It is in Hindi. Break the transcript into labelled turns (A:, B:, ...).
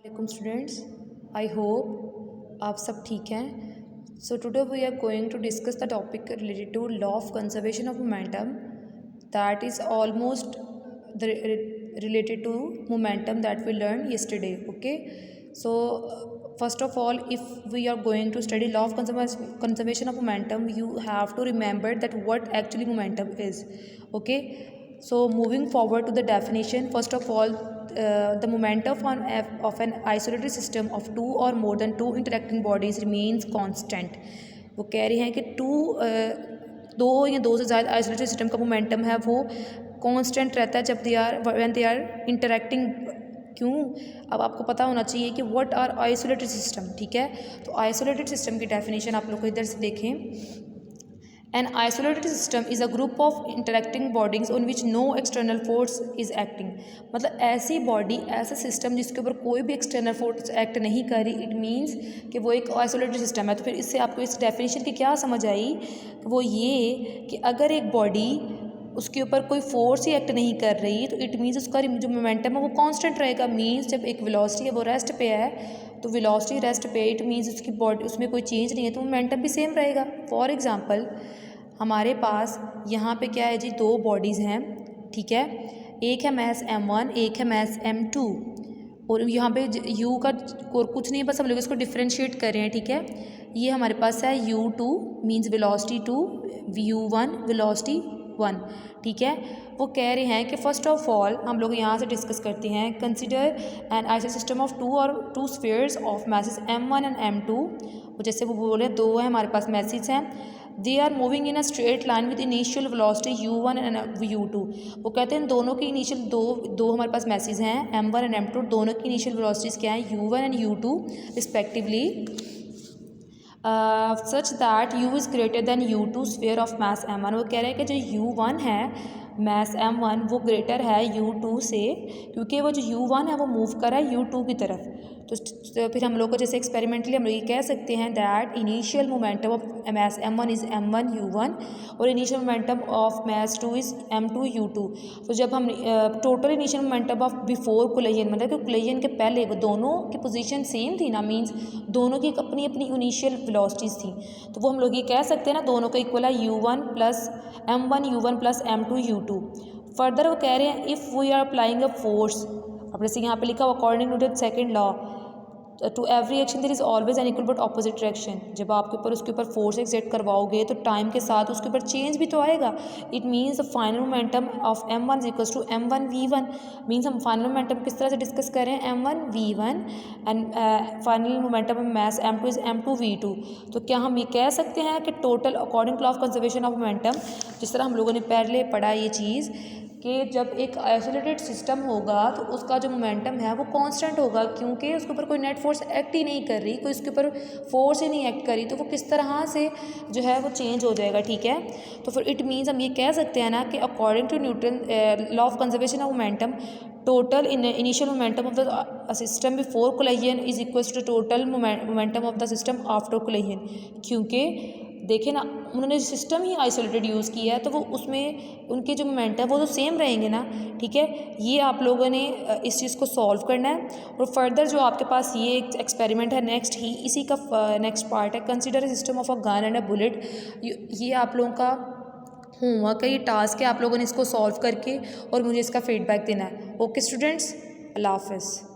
A: वालेकुम स्टूडेंट्स, आई होप आप सब ठीक हैं। So today we are going to discuss the topic related to law of conservation of momentum that is almost related to momentum that we learned yesterday. Okay, so first of all, if we are going to study law of conservation of momentum, you have to remember that what actually momentum is. Okay, so moving forward to the definition, first of all, the momentum of an isolated system of two or more than two interacting bodies remains constant. वो कह रहे हैं कि दो या दो से ज़्यादा आइसोलेटेड सिस्टम का मोमेंटम है वो कांस्टेंट रहता है जब व्हेन दे आर इंटरेक्टिंग। क्यों? अब आपको पता होना चाहिए कि व्हाट आर आइसोलेटेड सिस्टम। ठीक है, तो आइसोलेटेड सिस्टम की डेफिनेशन आप लोग को इधर से देखें। An isolated system is a group of interacting bodies on which no external force is acting. मतलब ऐसी बॉडी, ऐसा सिस्टम जिसके ऊपर कोई भी एक्सटर्नल फोर्स एक्ट नहीं कर रही, इट मीन्स कि वो एक आइसोलेटेड सिस्टम है। तो फिर इससे आपको इस डेफिनेशन की क्या समझ आई? वो ये कि अगर एक बॉडी उसके ऊपर कोई फोर्स ही एक्ट नहीं कर रही तो इट मीन्स उसका जो मोमेंटम है वो कांस्टेंट रहेगा। मीन्स जब एक वेलोसिटी है वो रेस्ट पे है, तो वेलोसिटी रेस्ट पे, इट मीन्स उसकी बॉडी उसमें कोई चेंज नहीं है, तो मोमेंटम भी सेम रहेगा। फॉर एग्जांपल, हमारे पास यहाँ पे क्या है जी, दो बॉडीज़ हैं। ठीक है, एक है मैस m1, एक है मैस m2, और यहाँ पे u का और कुछ नहीं, बस हम लोग इसको डिफ्रेंशिएट कर रहे हैं। ठीक है, ये हमारे पास है u2 means velocity 2, u1 velocity 1। ठीक है, वो कह रहे हैं कि फर्स्ट ऑफ ऑल हम लोग यहाँ से डिस्कस करते हैं, consider an isolated system of to spheres of message m1 and m2। जैसे वो बोले दो है हमारे पास मैसेज हैं, they are moving in a straight line with initial velocity u1 and u2। वो कहते हैं दोनों की इनिशियल दो हमारे पास मैसेज हैं m1 एंड m2, दोनों की इनिशियल वेलोसिटीज़ क्या हैं, u1 and u2 respectively, such that u is greater than u2 sphere of mass m1। वो कह रहे हैं कि जो u1 है मैस m1 वो ग्रेटर है u2 से, क्योंकि वो जो u1 है वो मूव कर रहा है u2 की तरफ। तो फिर हम लोग को जैसे एक्सपेरिमेंटली हम लोग ये कह सकते हैं that initial momentum of mess m1 is m1 u1 और initial momentum of mess 2 is m2 u2। तो जब हम total initial momentum of before collision, मतलब कि कोलिजन के पहले वो दोनों की पोजीशन सेम थी ना, मींस दोनों की अपनी अपनी इनिशियल वेलोसिटीज़ थी, तो वो हम लोग ये कह सकते हैं ना दोनों का इक्वल है u1 plus m1 u1 plus m2 u2। Further वो कह रहे हैं if we are applying a force, अब जैसे यहाँ पे लिखा हुआ according to the second law, to every action there is always an equal but opposite direction. जब आपके ऊपर उसके ऊपर फोर्स एक्सर्ट करवाओगे तो टाइम के साथ उसके ऊपर चेंज भी तो आएगा। It means the final momentum of m1 is equals to m1 v1। Means हम फाइनल मोमेंटम किस तरह से डिस्कस कर रहे हैं, m1 v1 and final momentum of mass m2 is m2 v2। तो क्या हम ये कह सकते हैं कि total according to law of conservation of momentum, जिस तरह हम लोगों ने पहले पढ़ा ये चीज़ कि जब एक आइसोलेटेड सिस्टम होगा तो उसका जो मोमेंटम है वो कांस्टेंट होगा, क्योंकि उसके ऊपर कोई नेट फोर्स एक्ट ही नहीं कर रही, कोई उसके ऊपर फोर्स ही नहीं एक्ट कर रही, तो वो किस तरह से जो है वो चेंज हो जाएगा। ठीक है, तो फिर इट मीन्स हम ये कह सकते हैं ना कि according to Newton law of conservation of momentum, total initial momentum of the system before collision is equals to total momentum of the system after collision. क्योंकि देखें ना, उन्होंने सिस्टम ही आइसोलेटेड यूज़ किया है, तो वो उसमें उनके जो मोमेंट है वो तो सेम रहेंगे ना। ठीक है, ये आप लोगों ने इस चीज़ को सॉल्व करना है। और फर्दर जो आपके पास ये एक एक्सपेरिमेंट है नेक्स्ट ही इसी का नेक्स्ट पार्ट है, consider system of a gun and a bullet. ये आप लोगों का होमवर्क है, ये टास्क है, आप लोगों ने इसको सॉल्व करके और मुझे इसका फीडबैक देना है। ओके स्टूडेंट्स, अल्लाह हाफ़िज़।